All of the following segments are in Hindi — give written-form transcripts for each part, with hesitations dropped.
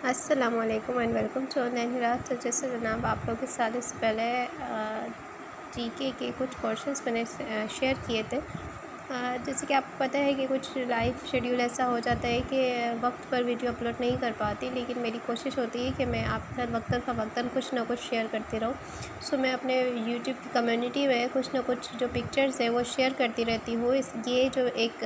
अस्सलामुअलैकुम एंड वेलकम टू नैनीराज। तो जैसे जनाब आप लोगों के साथ इससे पहले जीके के कुछ क्वेश्चंस मैंने शेयर किए थे। जैसे कि आपको पता है कि कुछ लाइफ शेड्यूल ऐसा हो जाता है कि वक्त पर वीडियो अपलोड नहीं कर पाती, लेकिन मेरी कोशिश होती है कि मैं आपके साथ वक्तन कुछ ना कुछ शेयर करती रहूँ। सो मैं अपने यूट्यूब की कम्युनिटी में कुछ ना कुछ जो पिक्चर्स है वो शेयर करती रहती हूँ। ये जो एक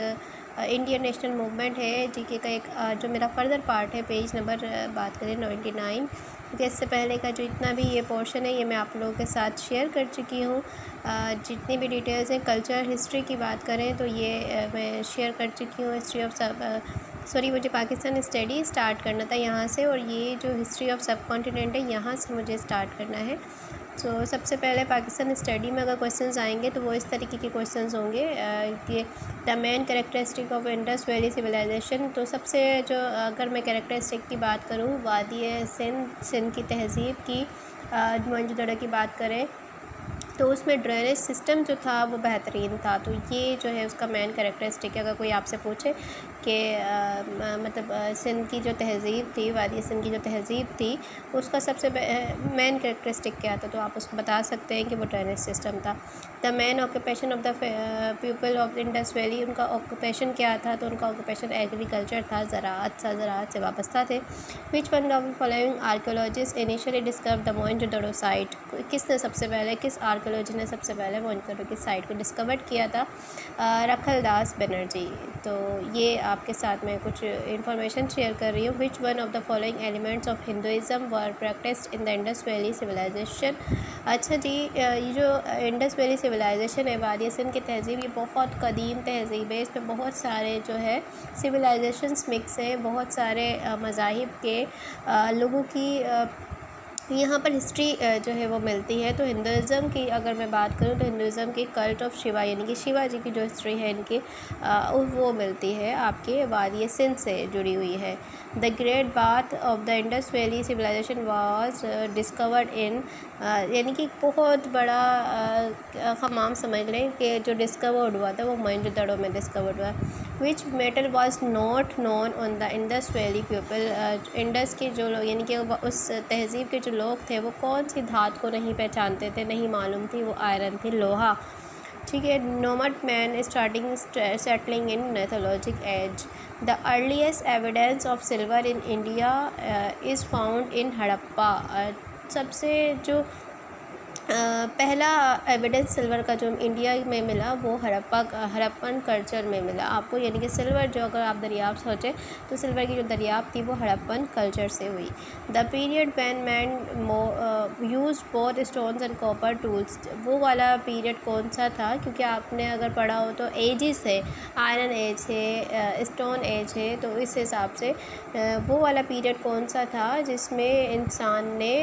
इंडियन नेशनल मूवमेंट है जीके का एक जो मेरा फर्दर पार्ट है, पेज नंबर बात करें 99, क्योंकि इससे पहले का जो इतना भी ये पोर्शन है ये मैं आप लोगों के साथ शेयर कर चुकी हूँ। जितनी भी डिटेल्स हैं कल्चर हिस्ट्री की बात करें तो ये मैं शेयर कर चुकी हूँ। हिस्ट्री ऑफ मुझे पाकिस्तान स्टडी स्टार्ट करना था यहाँ से, और ये जो हिस्ट्री ऑफ सब कॉन्टिनेंट है यहाँ से मुझे स्टार्ट करना है। तो सबसे पहले पाकिस्तान स्टडी में अगर क्वेश्चंस आएंगे तो वो इस तरीके के क्वेश्चंस होंगे कि the main characteristic of Indus valley civilisation. तो सबसे जो अगर मैं कैरेक्टरिस्टिक की बात करूँ, वादी सिंध की तहज़ीब की मोहनजोदड़ो की बात करें तो उसमें ड्रेनेज सिस्टम जो था वो बेहतरीन था। तो ये जो है उसका मेन कैरेक्टरिस्टिक है। अगर कोई आपसे पूछे कि मतलब सिंध की जो तहज़ीब थी, वादी सिंध की जो तहज़ीब थी, उसका सबसे मेन कैरेक्टरिस्टिक क्या था, तो आप उसको बता सकते हैं कि वो ड्रेनेज सिस्टम था। The main occupation of the people of Indus valley, उनका ऑक्यूपेशन क्या था, तो उनका ऑक्यूपेशन एग्रीकल्चर था, ज़राअत से वाबस्ता थे। विच one of following archaeologist initially discover the Mohenjodaro site, किसने सबसे पहले, किस आर्कोलॉजी ने सबसे पहले मोहनजोदड़ो की साइट को डिस्कवर किया था? रखलदास बनर्जी। तो ये आपके साथ मैं कुछ इंफॉर्मेशन शेयर कर रही हूँ। Which one of the following elements of Hinduism were practised in the Indus valley civilisation. अच्छा जी, ये जो इंडस वैली सिविलाइजेशन है, वादी सिंध की तहज़ीब, ये बहुत कदीम तहज़ीब है। इसमें बहुत सारे जो है सिविलाइजेशंस मिक्स हैं, बहुत सारे मज़ाहिब के लोगों की यहाँ पर हिस्ट्री जो है वो मिलती है। तो हिंदुज़म की अगर मैं बात करूँ तो हिंदुज़म की कल्ट ऑफ शिवा, यानी कि शिवा जी की जो हिस्ट्री है इनकी वो मिलती है आपके वादी सिंध से जुड़ी हुई है। The great bath of the Indus valley civilisation was discovered in, यानी कि बहुत बड़ा हमाम समझ लें कि जो डिस्कवर्ड हुआ था वो मोहनजोदड़ो में डिस्कवर्ड हुआ। Which metal was not known on the Indus valley people, Indus के जो लोग, यानी कि उस तहज़ीब के जो लोग थे वो कौन सी धात को नहीं पहचानते थे, नहीं मालूम थी, वो आयरन थी, लोहा। ठीक है। Nomad man starting settling in mythologic age. The earliest evidence of silver in India is found in Harappa. सबसे जो पहला एविडेंस सिल्वर का जो इंडिया में मिला वो हड़प्पन कल्चर में मिला आपको, यानी कि सिल्वर जो अगर आप दरियाफ्त सोचें तो सिल्वर की जो दरियाफ्त थी वो हड़प्पन कल्चर से हुई। The period when man use both stones and copper tools, वो वाला पीरियड कौन सा था? क्योंकि आपने अगर पढ़ा हो तो एजिस है, आयरन एज है, स्टोन एज है, तो इस हिसाब से वो वाला पीरियड कौन सा था जिसमें इंसान ने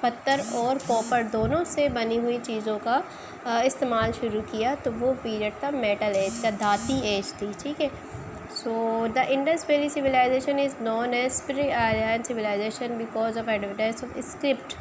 पत्थर और कॉपर दोनों से बनी हुई चीज़ों का इस्तेमाल शुरू किया? तो वो पीरियड था मेटल एज का, धाती एज थी। ठीक है। So the Indus valley civilisation is known as pre Aryan civilisation because of advertise of script.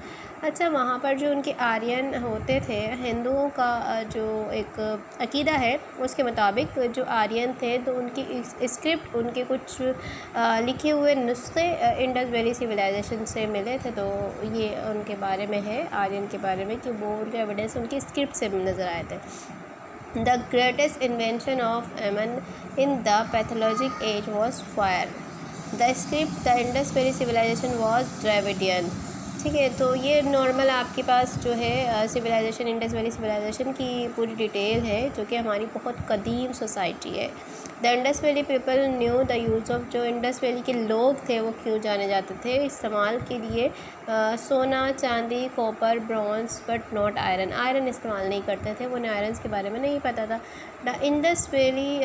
अच्छा, वहाँ पर जो उनके आर्यन होते थे, हिंदुओं का जो एक अकीदा है उसके मुताबिक जो आर्यन थे तो उनकी स्क्रिप्ट, उनके कुछ लिखे हुए नुस्खे इंडस वैली सिविलाइजेशन से मिले थे। तो ये उनके बारे में है, आर्यन के बारे में, कि वो उनके एविडेंस उनकी स्क्रिप्ट से नज़र आए थे। The greatest invention of man in the pathologic age was fire. The script, the Indus Valley civilization was Dravidian. ठीक है। तो ये नॉर्मल आपके पास जो है सिविलाइजेशन, इंडस वैली सिविलाइजेशन की पूरी डिटेल है, जो कि हमारी बहुत कदीम सोसाइटी है। The Indus valley people new the use of, जो इंडस वैली के लोग थे वो क्यों जाने जाते थे इस्तेमाल के लिए? सोना, चांदी, copper, bronze, but not iron. Iron इस्तेमाल नहीं करते थे, उन्हें आयरन के बारे में नहीं पता था। The Indus valley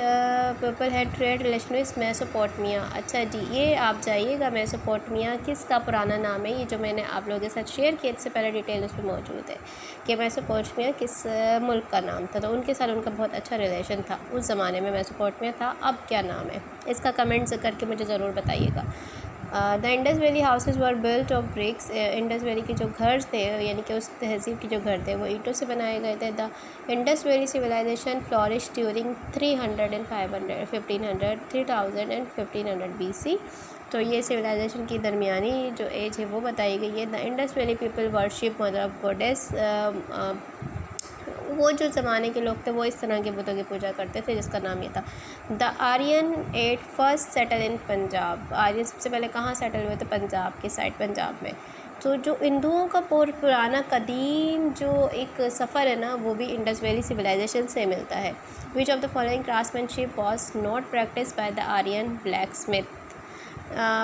people had trade relation with Mesopotamia. अच्छा जी, ये आप जाइएगा, मेसोपोटामिया किसका पुराना नाम है? ये जो मैंने आप लोगों के साथ शेयर किया इससे पहले डिटेल उसमें मौजूद है कि मेसोपोटामिया किस मुल्क का नाम था। तो उनके साथ उनका बहुत अच्छा रिलेशन था, उस ज़माने में मेसोपोटामिया था। अब क्या नाम है इसका कमेंट्स करके मुझे ज़रूर बताइएगा। The Indus valley houses were built of BRICS. Indus valley के जो घर थे, यानी कि उस तहज़ीब के जो घर थे वो ईंटों से बनाए गए थे। The Indus valley civilisation flourish during 300 and 500 1500 3000 and 1500 BC। तो ये सिविलाइजेशन की दरमियानी जो एज है वो बताई गई है। The Indus valley people worship mother of goddess, वो जो ज़माने के लोग थे वो इस तरह के बुतों की पूजा करते थे जिसका नाम ये था। The Aryan at first settle in Punjab, Aryan सबसे पहले कहाँ सेटल हुए थे? पंजाब के साइड, पंजाब में। तो जो हिंदुओं का पुराना कदीम जो एक सफ़र है ना, वो भी इंडस वैली सिविलाइजेशन से मिलता है। Which of the following craftsmanship was not practice by the Aryan blacksmith?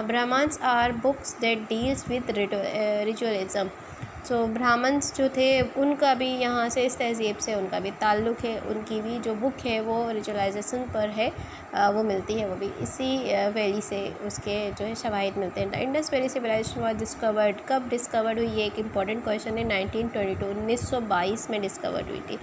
Brahmanas are books that deals with ritualism. So Brahmanas जो थे उनका भी यहाँ से, इस तहज़ीब से उनका भी ताल्लुक़ है, उनकी भी जो बुक है वो रिचुअलाइजेशन पर है, वो मिलती है, वो भी इसी वैली से उसके जो है शवाहिद मिलते हैं। The Indus valley civilisation was discovered, कब डिस्कवर्ड हुई? ये एक इंपॉर्टेंट क्वेश्चन है। 1922 में डिस्कवर्ड हुई थी।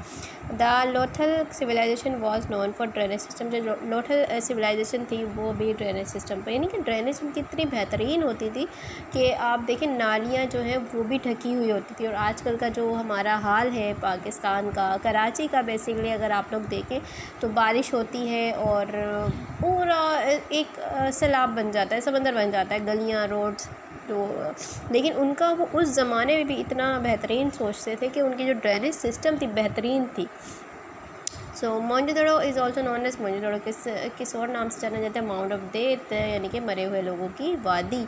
The Lothal civilisation was known for drainage system, जो लोथल सिविलाइजेशन थी वो भी ड्रेनेज सिस्टम पर, यानी कि ड्रेनेज उनकी इतनी बेहतरीन होती थी कि आप देखें नालियाँ जो हैं वो भी ढकी हुई होती थी। और आजकल का जो हमारा हाल है पाकिस्तान का, कराची का बेसिकली अगर आप लोग देखें तो बारिश होती है और पूरा एक सैलाब बन जाता है, समंदर बन जाता है, गलियाँ, रोड्स। तो लेकिन उनका वो उस ज़माने में भी इतना बेहतरीन सोचते थे कि उनकी जो ड्रेनेज सिस्टम थी बेहतरीन थी। So Mohenjodaro is also known as, Mohenjodaro किस और नाम से जाना जाता है? माउंट ऑफ डेथ, यानी कि मरे हुए लोगों की वादी।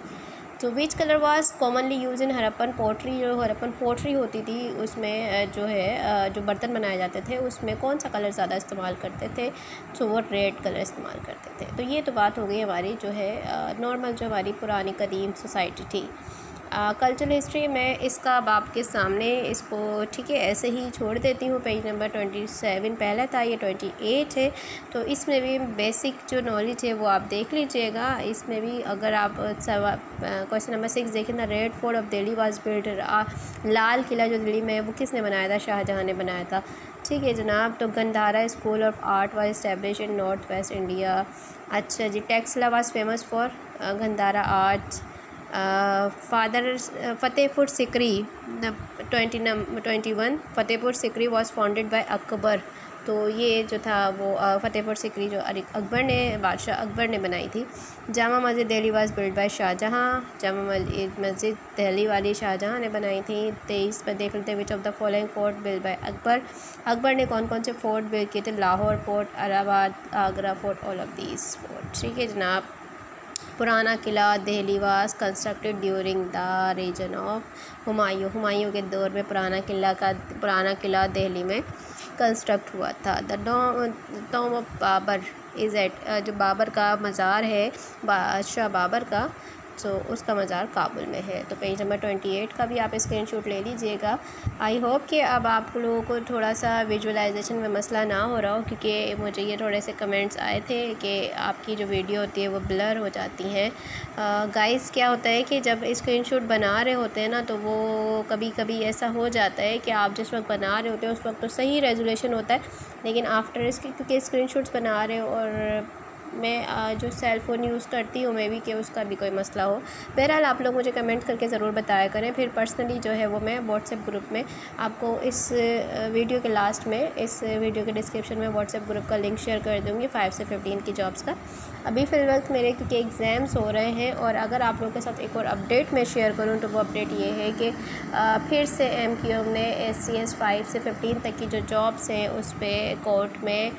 तो which colour was commonly use in Harappan pottery, जो हरप्पन पोट्री होती थी उसमें जो है जो बर्तन बनाए जाते थे उसमें कौन सा कलर ज़्यादा इस्तेमाल करते थे? तो वो रेड कलर इस्तेमाल करते थे। तो ये तो बात हो गई हमारी जो है नॉर्मल जो हमारी पुरानी कदीम सोसाइटी थी। कल्चरल हिस्ट्री में इसका अब आपके सामने इसको ठीक है ऐसे ही छोड़ देती हूँ। पेज नंबर 27 पहला था, ये 28 है। तो इसमें भी बेसिक जो नॉलेज है वो आप देख लीजिएगा। इसमें भी अगर आप क्वेश्चन नंबर 6 देखें, the red fort of Delhi was built, लाल किला जो दिल्ली में है वो किसने बनाया था? शाहजहाँ ने बनाया था। ठीक है जनाब। तो Gandhara school of art was establish in north west India. अच्छा जी। Taxila was famous for Gandhara arts. फादर Fatehpur Sikri 21 Fatehpur Sikri was founded by Akbar. तो ये जो था वो फ़तेहपुर सिकरी जो अकबर ने, बादशाह अकबर ने बनाई थी। Jama Masjid Delhi was build by Shahjahan, Jama Masjid Delhi वाली शाहजहाँ ने बनाई थी। 23 पर देख लेते हैं, which of the following fort build by Akbar. Akbar ने कौन कौन से फोर्ट बिल्ड किए थे? Lahore fort, Allahabad, Agra fort, all of these fort. ठीक है जनाब। Purana Qila Delhi was constructed during the reign of Humayun, Humayun के दौर में पुराना किला दिल्ली में कंस्ट्रक्ट हुआ था। The tomb of Babur is at, जो बाबर का मज़ार है, बादशाह बाबर का, तो उसका मज़ार काबुल में है। तो पेज नंबर 28 का भी आप स्क्रीनशॉट ले लीजिएगा। आई होप कि अब आप लोगों को थोड़ा सा विजुअलाइजेशन में मसला ना हो रहा हो, क्योंकि मुझे ये थोड़े से कमेंट्स आए थे कि आपकी जो वीडियो होती है वो ब्लर हो जाती हैं। गाइस क्या होता है कि जब स्क्रीनशॉट बना रहे होते हैं ना तो वो कभी कभी ऐसा हो जाता है कि आप जिस वक्त बना रहे होते हैं उस वक्त तो सही रेजोल्यूशन होता है, लेकिन आफ्टर इसके क्योंकि स्क्रीनशॉट्स बना रहे हो और मैं जो सेल फ़ोन यूज़ करती हूँ मे भी कि उसका भी कोई मसला हो। बहरहाल आप लोग मुझे कमेंट करके ज़रूर बताया करें, फिर पर्सनली जो है वो मैं व्हाट्सएप ग्रुप में आपको इस वीडियो के लास्ट में, इस वीडियो के डिस्क्रिप्शन में व्हाट्सएप ग्रुप का लिंक शेयर कर दूँगी 5 से 15 की जॉब्स का। अभी फ़िलवक्त मेरे क्योंकि एग्ज़ाम्स हो रहे हैं, और अगर आप लोगों के साथ एक और अपडेट मैं शेयर करूँ तो वो अपडेट ये है कि फिर से MQM ने SCS 5 से 15 तक की जो जॉब्स हैं उस पर कोर्ट में,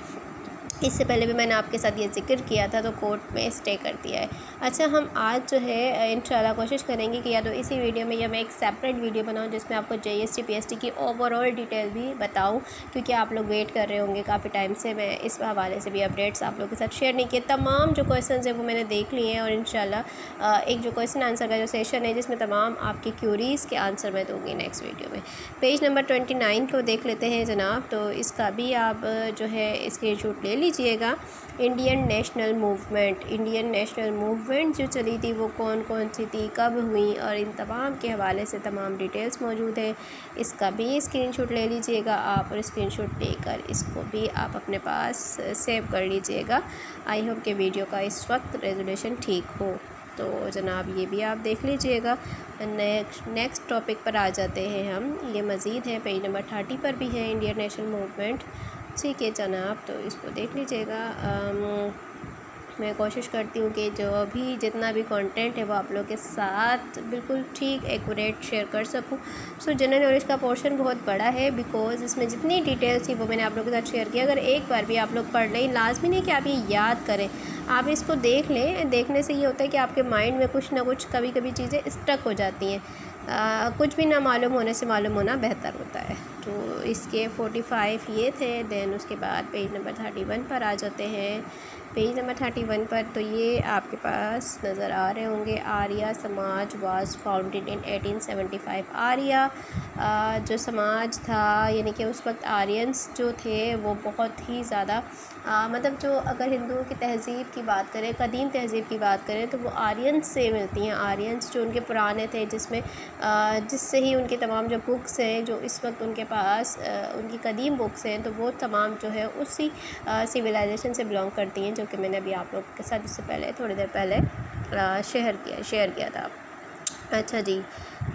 इससे पहले भी मैंने आपके साथ ये ज़िक्र किया था, तो कोर्ट में स्टे कर दिया है। अच्छा, हम आज जो है इंशाल्लाह कोशिश करेंगे कि या तो इसी वीडियो में या मैं एक सेपरेट वीडियो बनाऊं जिसमें आपको JST PST की ओवरऑल डिटेल भी बताऊं, क्योंकि आप लोग वेट कर रहे होंगे काफ़ी टाइम से। मैं इस हवाले से भी अपडेट्स आप लोगों के साथ शेयर नहीं किए। तमाम जो क्वेश्चन हैं वो मैंने देख लिए हैं, और इंशाल्लाह एक जो क्वेश्चन आंसर का जो सेशन है जिसमें तमाम आपकी क्यूरीज़ के आंसर मैं दूँगी नेक्स्ट वीडियो में। पेज नंबर 29 को देख लेते हैं जनाब। तो इसका भी आप जो है स्क्रीनशॉट ले लीजिएगा। इंडियन नेशनल मूवमेंट जो चली थी वो कौन कौन सी थी, कब हुई, और इन तमाम के हवाले से तमाम डिटेल्स मौजूद है। इसका भी स्क्रीनशॉट ले लीजिएगा आप, और स्क्रीनशॉट लेकर इसको भी आप अपने पास सेव कर लीजिएगा। आई होप कि वीडियो का इस वक्त रेजोल्यूशन ठीक हो। तो जनाब ये भी आप देख लीजिएगा। नेक्स्ट टॉपिक पर आ जाते हैं हम, ये मज़ीद है, पेज नंबर 30 पर भी है इंडियन नेशनल मूवमेंट। ठीक है जनाब, तो इसको देख लीजिएगा। मैं कोशिश करती हूँ कि जो भी जितना भी कंटेंट है वो आप लोगों के साथ बिल्कुल ठीक एक्यूरेट शेयर कर सकूँ। सो जनरल नॉलेज का पोर्शन बहुत बड़ा है, बिकॉज इसमें जितनी डिटेल्स थी वो मैंने आप लोगों के साथ शेयर किया। अगर एक बार भी आप लोग पढ़ लें, लाजमी नहीं कि आप ये याद करें, आप इसको देख लें। देखने से ये होता है कि आपके माइंड में कुछ ना कुछ कभी कभी चीज़ें स्टक हो जाती हैं। कुछ भी ना मालूम होने से मालूम होना बेहतर होता है। तो इसके 45 ये थे। देन उसके बाद पेज नंबर 31 पर आ जाते हैं। पेज नंबर 31 पर तो ये आपके पास नज़र आ रहे होंगे, आर्या समाज वाज फाउंडेड इन 1875। आर्या जो समाज था, यानी कि उस वक्त आर्यंस जो थे वो बहुत ही ज़्यादा मतलब जो अगर हिंदुओं की तहज़ीब की बात करें, कदीम तहज़ीब की बात करें, तो वो आर्यंस से मिलती हैं। आर्यंस जो उनके पुराने थे, जिसमें जिससे ही उनकी तमाम जो बुक्स हैं जो इस वक्त उनके पास उनकी कदीम बुक्स हैं, तो वो तमाम जो है उसी सिविलाइजेशन से बिलोंग करती हैं, जो कि मैंने अभी आप लोग के साथ इससे पहले थोड़ी देर पहले शेयर किया था। अच्छा जी,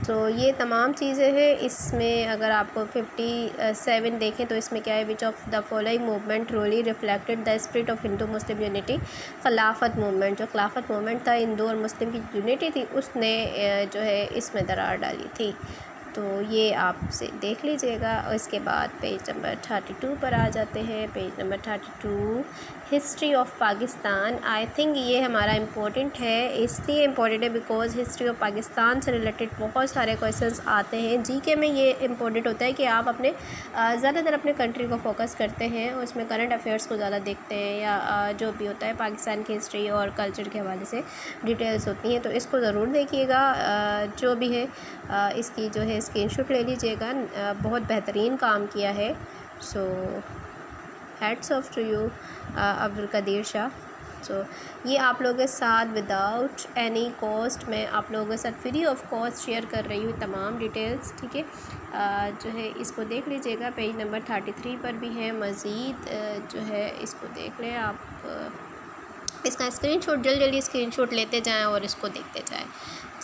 तो ये तमाम चीज़ें हैं। इसमें अगर आपको 57 देखें तो इसमें क्या है, which of the following movement really reflected the spirit of Hindu Muslim unity. Khilafat movement, जो खिलाफत मूवमेंट था, हिंदू और मुस्लिम की यूनिटी थी, उसने जो है इसमें दरार डाली थी। तो ये आपसे देख लीजिएगा। और इसके बाद पेज नंबर 32 पर आ जाते हैं। Page number 32 history of Pakistan. I think ये हमारा इम्पोर्टेंट है, इसलिए इम्पोर्टेंट है बिकॉज हिस्ट्री ऑफ पाकिस्तान से रिलेटेड बहुत सारे क्वेश्चंस आते हैं। जीके में ये इम्पोर्टेंट होता है कि आप अपने ज़्यादातर अपने कंट्री को फोकस करते हैं, उसमें करंट अफेयर्स को ज़्यादा देखते हैं, या जो भी होता है पाकिस्तान की हिस्ट्री और कल्चर के हवाले से डिटेल्स होती हैं, तो इसको ज़रूर देखिएगा। जो भी है इसकी जो है स्क्रीनशॉट ले लीजिएगा। बहुत बेहतरीन काम किया है। So hats off to you Abdul Qadir Shah. So ये आप लोगों के साथ विदाउट एनी कॉस्ट, मैं आप लोगों के साथ फ्री ऑफ कॉस्ट शेयर कर रही हूँ तमाम डिटेल्स, ठीक है। जो है इसको देख लीजिएगा। पेज नंबर 33 पर भी है मज़ीद जो है इसको देख लें आप। इसका स्क्रीनशॉट जल्दी स्क्रीनशॉट लेते जाएं और इसको देखते जाएं,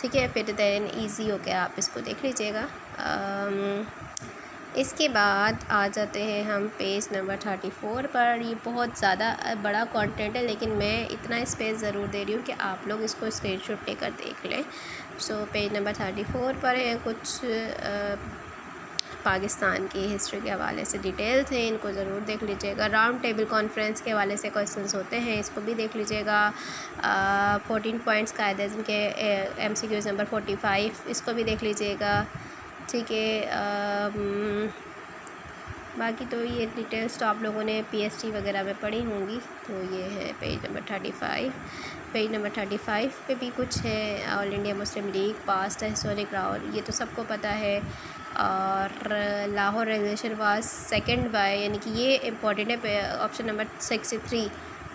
ठीक है। फिर देन इजी हो गया, आप इसको देख लीजिएगा। इसके बाद आ जाते हैं हम पेज नंबर 34 पर। ये बहुत ज़्यादा बड़ा कंटेंट है, लेकिन मैं इतना स्पेस ज़रूर दे रही हूँ कि आप लोग इसको स्क्रीनशॉट लेकर देख लें। सो पेज नंबर 34 पर है कुछ पाकिस्तान की हिस्ट्री के हवाले से डिटेल्स हैं, इनको ज़रूर देख लीजिएगा। राउंड टेबल कॉन्फ्रेंस के हवाले से क्वेश्चंस होते हैं, इसको भी देख लीजिएगा। 14 पॉइंट्स कायदे-ए-आज़म के MCQs नंबर 45, इसको भी देख लीजिएगा, ठीक है। बाकी तो ये डिटेल्स तो आप लोगों ने PST वगैरह में पढ़ी होंगी। तो ये है पेज नंबर 35। पेज नंबर 35 पे भी कुछ है, all India Muslim League passed historic round, ये तो सबको पता है। और Lahore resolution was second by, यानी कि ये इम्पोर्टेंट है। Option number 63,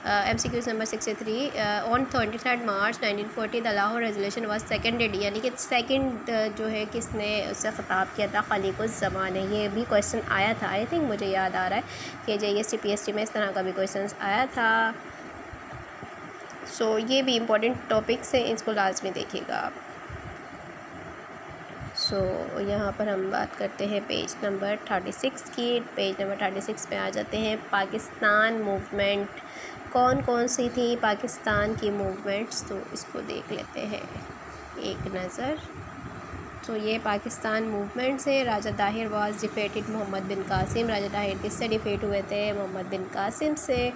MCQs number 63, on 23 March 1940 the Lahore resolution was seconded, यानी कि सेकंड जो है किसने उससे ख़िताब किया था, खलीकुज़्ज़मान ने। ये भी क्वेश्चन आया था, आई थिंक मुझे याद आ रहा है कि JST PST में इस तरह का भी क्वेश्चन आया था। सो ये भी इम्पोर्टेंट टॉपिक्स हैं, इसको लाजमी देखिएगा आप। सो यहाँ पर हम बात करते हैं पेज नंबर 36 की। पेज नंबर 36 पे आ जाते हैं। पाकिस्तान मूवमेंट, कौन कौन सी थी पाकिस्तान की मूवमेंट्स, तो इसको देख लेते हैं एक नज़र। तो ये पाकिस्तान मूवमेंट्स है। Raja Tahir was defeated Mohammad bin Qasim. राजा ताहिर किससे डिफेट हुए थे? मोहम्मद बिन कासिम से।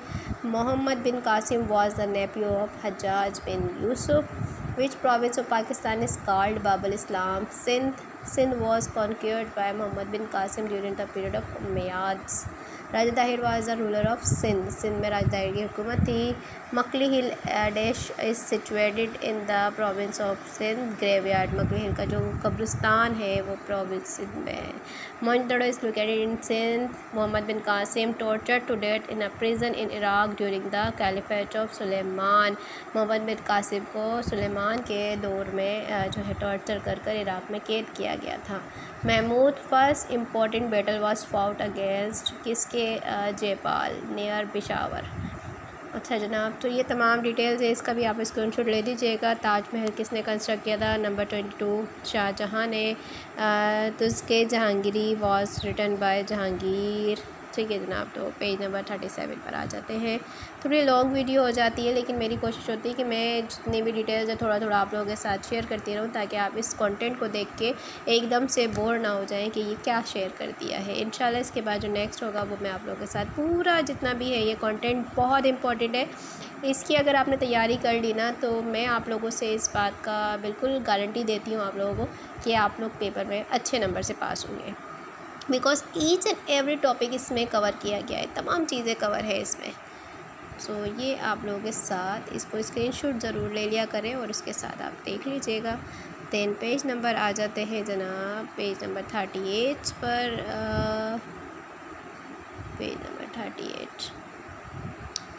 Mohammad bin Qasim was the nephew of Hajjaj bin Yusuf. Which province of Pakistan is called Babul Islam? Sindh. Sindh was conquered by Mohammad bin Qasim during the period of Umayyads. Raja Tahir was the ruler of Sindh. Sindh में राजा ताहिर की हुकूमत थी। Makli hill dash is situated in the province of Sindh. Graveyard, Makli hill का जो कब्रिस्तान है वो प्रोविंस सिंध में है। Mohenjodaro is located in Sindh. Mohammad bin Qasim tortured to death in a prison in Iraq during the caliphate of Sulaiman. Mohammad bin Qasim को सुलेमान के दौर में जो है टॉर्चर कर कर इराक में कैद किया गया था। Mahmud first important battle was fought against किसके? जयपाल नियर पेशावर। अच्छा जनाब, तो ये तमाम डिटेल्स है, इसका भी आप स्क्रीनशॉट ले दीजिएगा। ताजमहल किसने कंस्ट्रक्ट किया था? नंबर 22 शाहजहाँ ने। Tuzuk Jahangiri was written by Jahangir. ठीक है जनाब। तो पेज नंबर 37 पर आ जाते हैं। थोड़ी लॉन्ग वीडियो हो जाती है, लेकिन मेरी कोशिश होती है कि मैं जितनी भी डिटेल्स है थोड़ा थोड़ा आप लोगों के साथ शेयर करती रहूँ, ताकि आप इस कंटेंट को देख के एकदम से बोर ना हो जाएं कि ये क्या शेयर कर दिया है। इंशाल्लाह इसके बाद जो नेक्स्ट होगा वो मैं आप लोगों के साथ पूरा जितना भी है, ये कंटेंट बहुत इंपॉर्टेंट है। इसकी अगर आपने तैयारी कर ली ना, तो मैं आप लोगों से इस बात का बिल्कुल गारंटी देती हूँ आप लोगों को कि आप लोग पेपर में अच्छे नंबर से पास होंगे, because each and every topic इसमें कवर किया गया है, तमाम चीज़ें कवर है इसमें। सो ये आप लोगों के साथ इसको स्क्रीनशॉट ज़रूर ले लिया करें और इसके साथ आप देख लीजिएगा। देन पेज नंबर आ जाते हैं जनाब, पेज नंबर 38 पर। Page number 38,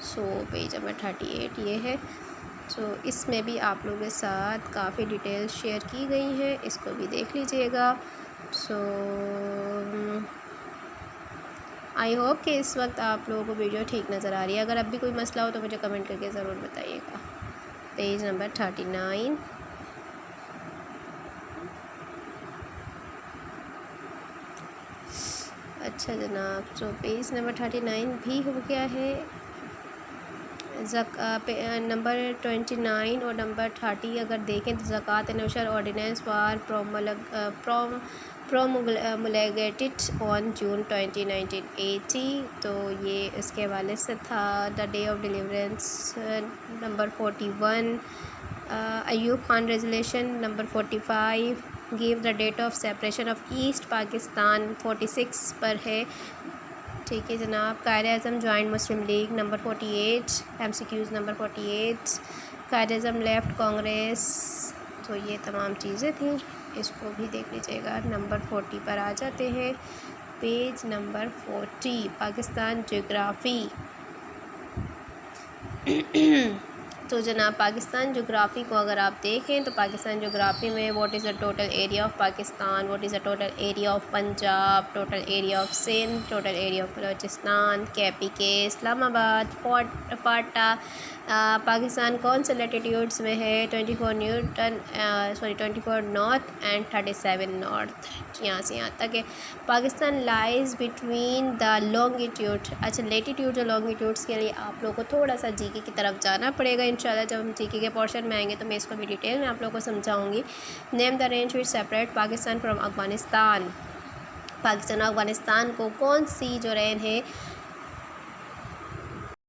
so page number 38 ये है। सो इसमें भी आप लोगों के साथ काफ़ी डिटेल्स शेयर की गई हैं, इसको भी देख लीजिएगा। सो आई होप कि इस वक्त आप लोगों को वीडियो ठीक नज़र आ रही है। अगर अब भी कोई मसला हो तो मुझे कमेंट करके ज़रूर बताइएगा। पेज नंबर 39, अच्छा जनाब। तो पेज नंबर 39 भी हो गया है। नंबर 29 और नंबर 30 अगर देखें तो ज़कात नशर ऑर्डिनेंस वार प्रोमुलेटेड ऑन जून 1980। तो ये इसके हवाले से था। The day of deliverance number 41, Ayub Khan resolution number 45, give the date of separation of east Pakistan 46 पर है, ठीक है जनाब। Quaid-e-Azam joint Muslim League number 48, MCQs number 48, Quaid-e-Azam left Congress. तो ये तमाम चीज़ें थी, इसको भी देख लीजिएगा। नंबर 40 पर आ जाते हैं। Page number 40, Pakistan geography. तो जनाब पाकिस्तान जोग्राफ़ी को अगर आप देखें तो पाकिस्तान जोग्राफ़ी में what is the total area of Pakistan, what is the total area of Punjab, total area of Sindh, total area of Balochistan, KPK, Islamabad, FATA. Pakistan कौन से लैटिट्यूड्स में है? 24 नॉर्थ एंड 37 नॉर्थ, यहाँ से यहाँ तक है। Pakistan lies between the longitude. अच्छा, लेटीट्यूड और लॉन्गिट्यूड्स के लिए आप लोगों को थोड़ा सा जीके की तरफ जाना पड़ेगा। इंशाल्लाह जब हम जीके के पोर्शन में आएंगे तो मैं इसको भी डिटेल में आप लोगों को समझाऊंगी। Name the range which separate Pakistan from Afghanistan. Pakistan और अफगानिस्तान को कौन सी जो रेन है